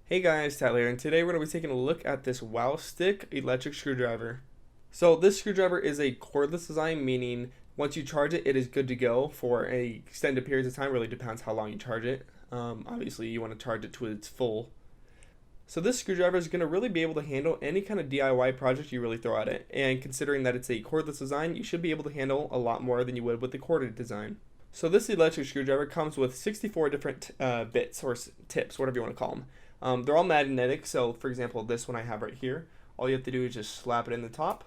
Hey guys, Tyler, and today we're going to be taking a look at this wowstick electric screwdriver. So this screwdriver is a cordless design, meaning once you charge it, it is good to go for a extended periods of time. Really depends how long you charge it. Obviously, you want to charge it to its full. So this screwdriver is going to really be able to handle any kind of DIY project you really throw at it. And considering that it's a cordless design, you should be able to handle a lot more than you would with the corded design. So this electric screwdriver comes with 64 different bits or tips, whatever you want to call them. They're all magnetic, so for example, this one I have right here, all you have to do is just slap it in the top,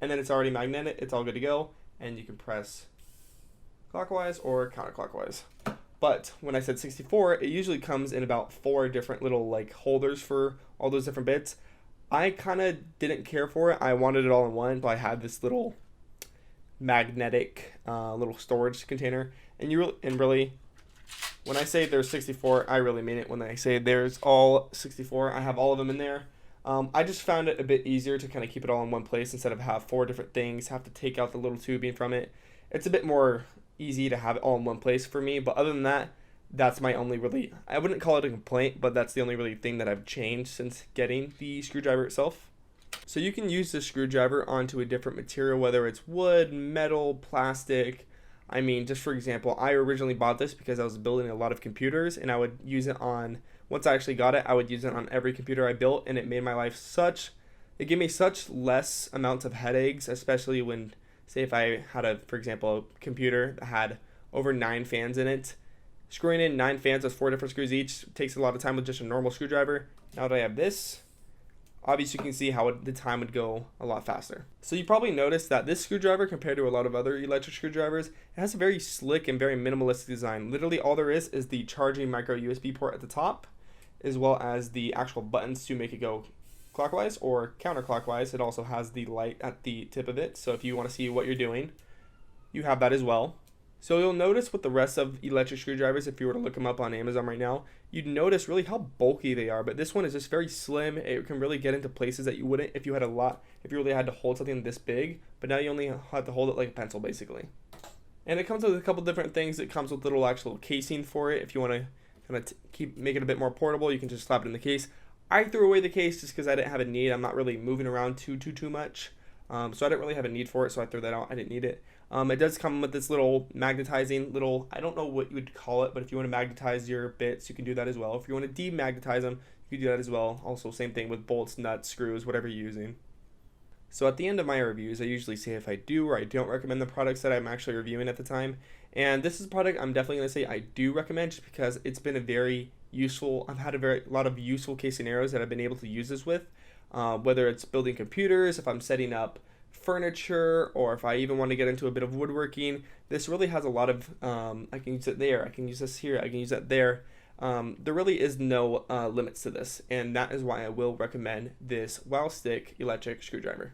and then it's already magnetic, it's all good to go, and you can press clockwise or counterclockwise. But when I said 64, it usually comes in about 4 different little like holders for all those different bits. I kind of didn't care for it. I wanted it all in one, but I had this little magnetic little storage container, and really when I say there's 64, I really mean it. When I say there's all 64, I have all of them in there. I just found it a bit easier to kind of keep it all in one place instead of have 4 different things, have to take out the little tubing from it. It's a bit more easy to have it all in one place for me, but other than that, that's my only really, I wouldn't call it a complaint, but that's the only really thing that I've changed since getting the screwdriver itself. So you can use the screwdriver onto a different material, whether it's wood, metal, plastic. I mean, just for example, I originally bought this because I was building a lot of computers, and I would use it on, once I actually got it, I would use it on every computer I built, and it made my life it gave me such less amounts of headaches, especially when, say if I had for example, a computer that had over 9 fans in it. Screwing in 9 fans with 4 different screws each takes a lot of time with just a normal screwdriver. Now that I have this, obviously you can see how the time would go a lot faster. So you probably noticed that this screwdriver, compared to a lot of other electric screwdrivers, it has a very slick and very minimalistic design. Literally all there is the charging micro USB port at the top, as well as the actual buttons to make it go clockwise or counterclockwise. It also has the light at the tip of it, so if you want to see what you're doing, you have that as well. So you'll notice with the rest of electric screwdrivers, if you were to look them up on Amazon right now, you'd notice really how bulky they are. But this one is just very slim. It can really get into places that you wouldn't if you really had to hold something this big. But now you only have to hold it like a pencil, basically. And it comes with a couple different things. It comes with little actual casing for it. If you want to kind of make it a bit more portable, you can just slap it in the case. I threw away the case just because I didn't have a need. I'm not really moving around too much. So I didn't really have a need for it, so I threw that out. I didn't need it. It does come with this little magnetizing I don't know what you would call it, but if you want to magnetize your bits, you can do that as well. If you want to demagnetize them, you can do that as well. Also, same thing with bolts, nuts, screws, whatever you're using. So at the end of my reviews, I usually say if I do or I don't recommend the products that I'm actually reviewing at the time. And this is a product I'm definitely going to say I do recommend just because it's been a very useful, I've had a lot of useful case scenarios that I've been able to use this with. Whether it's building computers, if I'm setting up furniture, or if I even want to get into a bit of woodworking, this really has a lot of, I can use it there, I can use this here, I can use that there. There really is no limits to this, and that is why I will recommend this wowstick electric screwdriver.